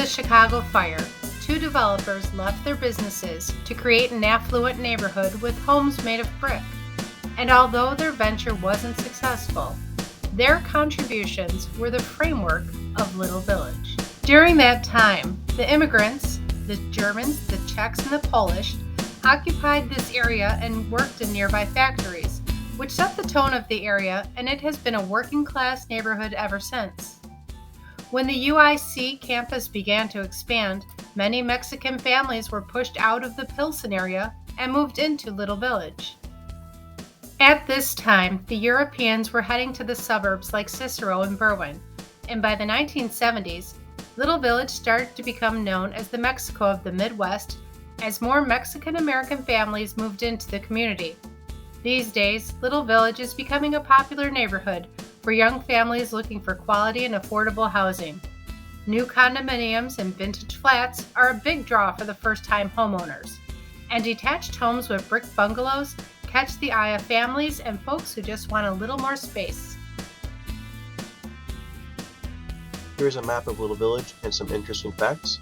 Chicago fire, two developers left their businesses to create an affluent neighborhood with homes made of brick. And although their venture wasn't successful, their contributions were the framework of Little Village. During that time, the immigrants, the Germans, the Czechs, and the Polish, occupied this area and worked in nearby factories, which set the tone of the area, and it has been a working-class neighborhood ever since. When the UIC campus began to expand, many Mexican families were pushed out of the Pilsen area and moved into Little Village. At this time, the Europeans were heading to the suburbs like Cicero and Berwyn, and by the 1970s, Little Village started to become known as the Mexico of the Midwest as more Mexican-American families moved into the community. These days, Little Village is becoming a popular neighborhood for young families looking for quality and affordable housing. New condominiums and vintage flats are a big draw for the first-time homeowners, and detached homes with brick bungalows catch the eye of families and folks who just want a little more space. Here's a map of Little Village and some interesting facts.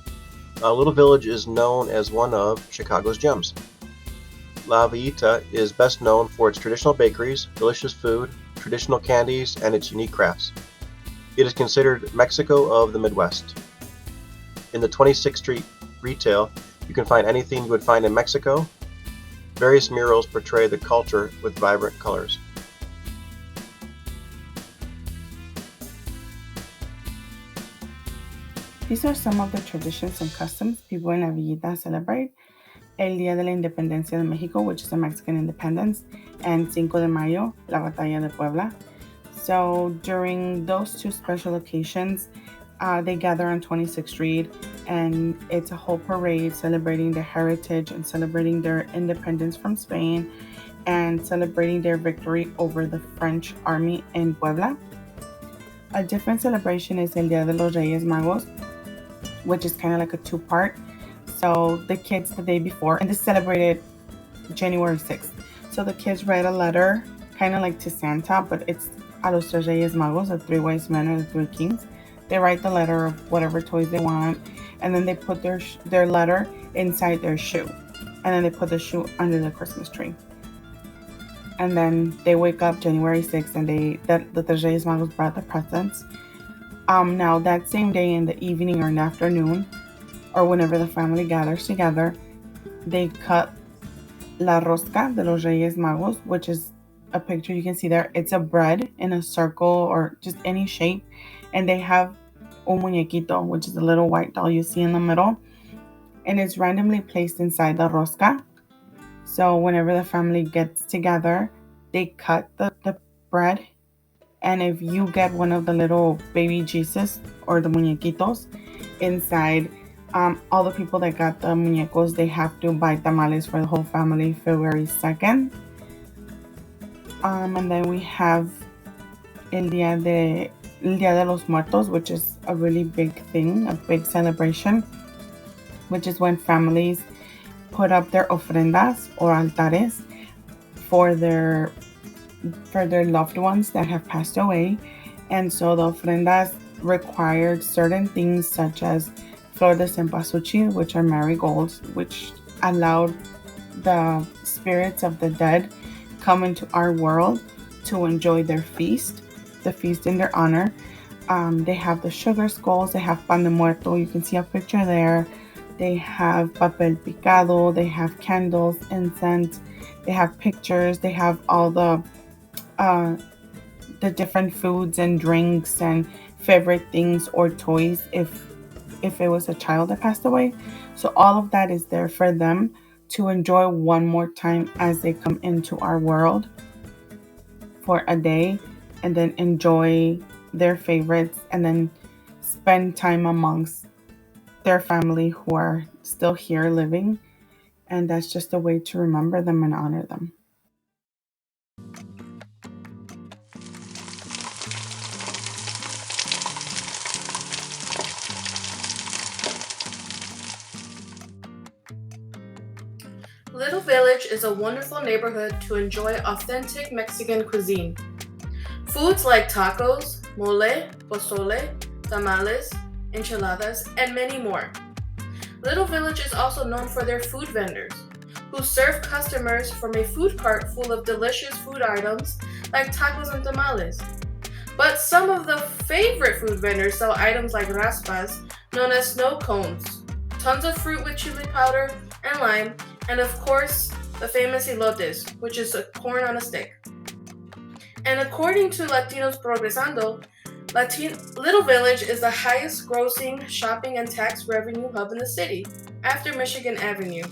Little Village is known as one of Chicago's gems. La Villita is best known for its traditional bakeries, delicious food, traditional candies, and its unique crafts. It is considered Mexico of the Midwest. In the 26th Street retail, you can find anything you would find in Mexico. Various murals portray the culture with vibrant colors. These are some of the traditions and customs people in La Villita celebrate. El Día de la Independencia de Mexico, which is the Mexican independence, and Cinco de Mayo, la Batalla de Puebla. So during those two special occasions, they gather on 26th Street, and it's a whole parade celebrating their heritage and celebrating their independence from Spain and celebrating their victory over the French army in Puebla. A different celebration is El Día de los Reyes Magos, which is kind of like a two-part. So the kids the day before, and this is celebrated January 6th. So the kids write a letter, kind of like to Santa, but it's a los tres Reyes Magos, the three wise men or the three kings. They write the letter of whatever toys they want, and then they put their letter inside their shoe, and then they put the shoe under the Christmas tree. And then they wake up January 6th, and the tres Reyes Magos brought the presents. Now that same day in the evening or in the afternoon, or whenever the family gathers together, they cut la rosca de los Reyes Magos, which is a picture you can see there. It's a bread in a circle or just any shape, and they have un muñequito, which is a little white doll you see in the middle, and it's randomly placed inside the rosca. So whenever the family gets together, they cut the bread, and if you get one of the little baby Jesus or the muñequitos inside, all the people that got the muñecos, they have to buy tamales for the whole family February 2nd. And then we have El Día de los Muertos, which is a really big thing, a big celebration, which is when families put up their ofrendas or altares for their loved ones that have passed away. And so the ofrendas required certain things such as flor de cempasúchil, which are marigolds, which allowed the spirits of the dead come into our world to enjoy their feast, the feast in their honor. They have the sugar skulls, they have pan de muerto, you can see a picture there. They have papel picado, they have candles, incense, they have pictures, they have all the different foods and drinks and favorite things or toys if it was a child that passed away. So all of that is there for them to enjoy one more time as they come into our world for a day, and then enjoy their favorites, and then spend time amongst their family who are still here living. And that's just a way to remember them and honor them. Little Village is a wonderful neighborhood to enjoy authentic Mexican cuisine. Foods like tacos, mole, pozole, tamales, enchiladas, and many more. Little Village is also known for their food vendors, who serve customers from a food cart full of delicious food items like tacos and tamales. But some of the favorite food vendors sell items like raspas, known as snow cones, tons of fruit with chili powder and lime, and of course, the famous elotes, which is a corn on a stick. And according to Latinos Progresando, Little Village is the highest grossing shopping and tax revenue hub in the city, after Michigan Avenue.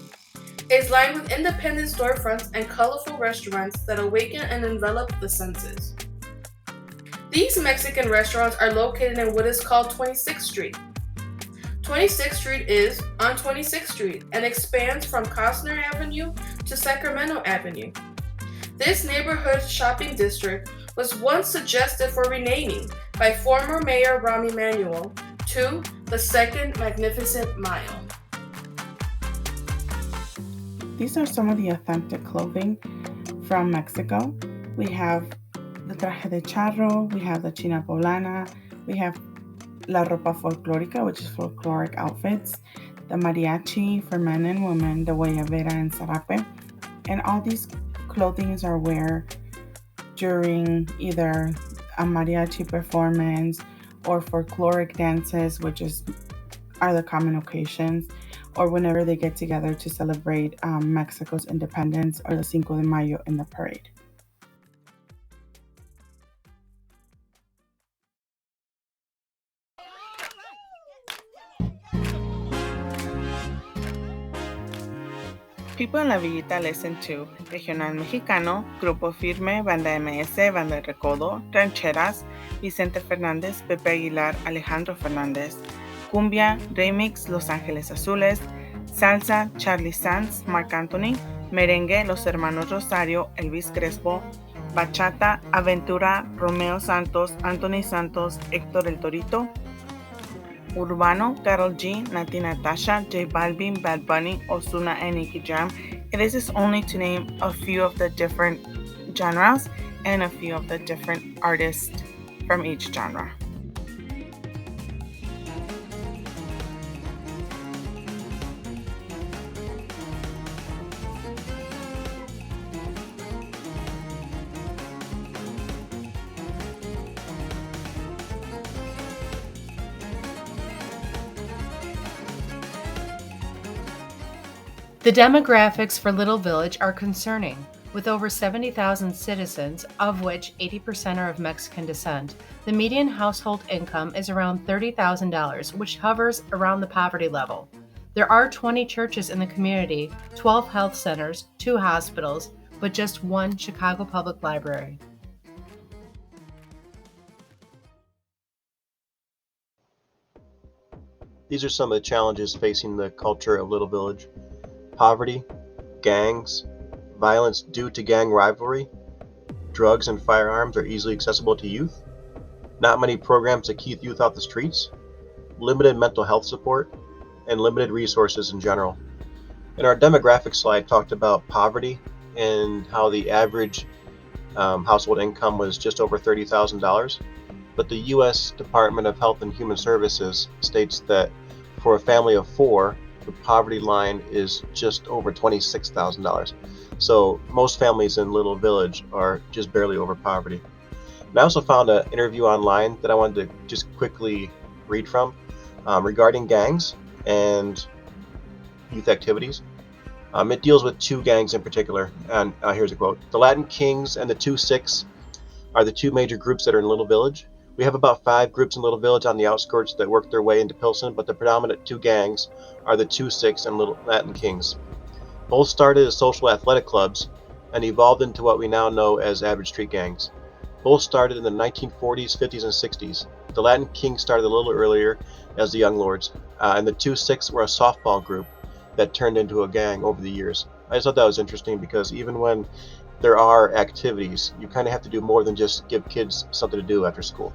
It's lined with independent storefronts and colorful restaurants that awaken and envelop the senses. These Mexican restaurants are located in what is called 26th Street. 26th Street is on 26th Street and expands from Costner Avenue to Sacramento Avenue. This neighborhood shopping district was once suggested for renaming by former Mayor Rahm Emanuel to the Second Magnificent Mile. These are some of the authentic clothing from Mexico. We have the traje de charro, we have the china poblana, we have la ropa folclórica, which is folkloric outfits, the mariachi for men and women, the guayabera and sarape, and all these clothings are worn during either a mariachi performance or folkloric dances, which are the common occasions, or whenever they get together to celebrate Mexico's independence or the Cinco de Mayo in the parade. People in La Villita listen to Regional Mexicano, Grupo Firme, Banda MS, Banda El Recodo, Rancheras, Vicente Fernández, Pepe Aguilar, Alejandro Fernández, Cumbia, Remix, Los Ángeles Azules, Salsa, Charlie Sands, Marc Anthony, Merengue, Los Hermanos Rosario, Elvis Crespo, Bachata, Aventura, Romeo Santos, Anthony Santos, Héctor El Torito, Urbano, Karol G, Nati Natasha, J Balvin, Bad Bunny, Ozuna, and Nicky Jam. This is only to name a few of the different genres and a few of the different artists from each genre. The demographics for Little Village are concerning. With over 70,000 citizens, of which 80% are of Mexican descent, the median household income is around $30,000, which hovers around the poverty level. There are 20 churches in the community, 12 health centers, 2 hospitals, but just one Chicago Public Library. These are some of the challenges facing the culture of Little Village. Poverty, gangs, violence due to gang rivalry, drugs and firearms are easily accessible to youth, not many programs to keep youth off the streets, limited mental health support, and limited resources in general. In our demographic slide, talked about poverty and how the average household income was just over $30,000, but the U.S. Department of Health and Human Services states that for a family of 4, the poverty line is just over $26,000. So most families in Little Village are just barely over poverty. And I also found an interview online that I wanted to just quickly read from regarding gangs and youth activities. It deals with 2 gangs in particular, and here's a quote. The Latin Kings and the 2-6 are the 2 major groups that are in Little Village. We have about 5 groups in Little Village on the outskirts that work their way into Pilsen, but the predominant 2 gangs are the 2-6 and Little Latin Kings. Both started as social athletic clubs and evolved into what we now know as average street gangs. Both started in the 1940s, 50s, and 60s. The Latin Kings started a little earlier as the Young Lords, and the 2-6 were a softball group that turned into a gang over the years. I just thought that was interesting because even when there are activities, you kind of have to do more than just give kids something to do after school.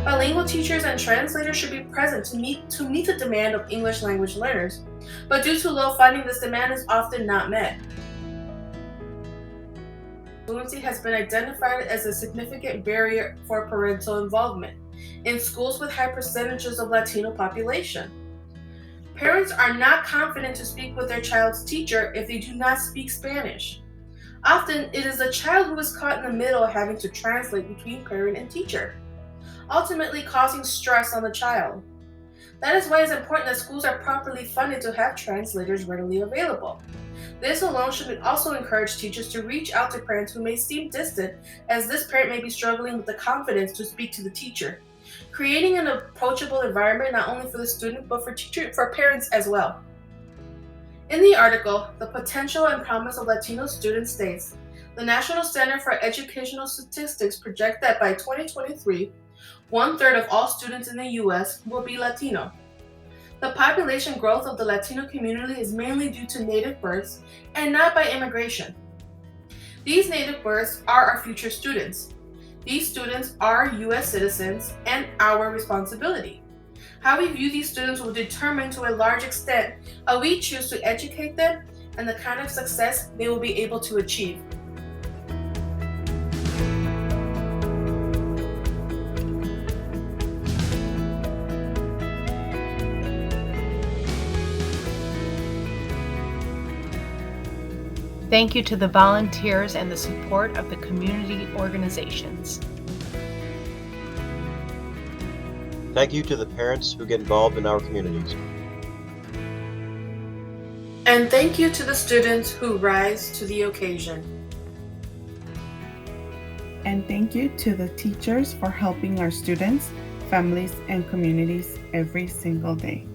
Bilingual teachers and translators should be present to meet the demand of English language learners But due to low funding, this demand is often not met. Fluency has been identified as a significant barrier for parental involvement in schools with high percentages of Latino population. Parents are not confident to speak with their child's teacher if they do not speak Spanish. Often, it is the child who is caught in the middle having to translate between parent and teacher, ultimately causing stress on the child. That is why it's important that schools are properly funded to have translators readily available. This alone should also encourage teachers to reach out to parents who may seem distant, as this parent may be struggling with the confidence to speak to the teacher, creating an approachable environment not only for the student but for parents as well. In the article, The Potential and Promise of Latino Students states, the National Center for Educational Statistics project that by 2023, 1/3 of all students in the U.S. will be Latino. The population growth of the Latino community is mainly due to native births and not by immigration. These native births are our future students. These students are U.S. citizens and our responsibility. How we view these students will determine to a large extent how we choose to educate them and the kind of success they will be able to achieve. Thank you to the volunteers and the support of the community organizations. Thank you to the parents who get involved in our communities. And thank you to the students who rise to the occasion. And thank you to the teachers for helping our students, families, and communities every single day.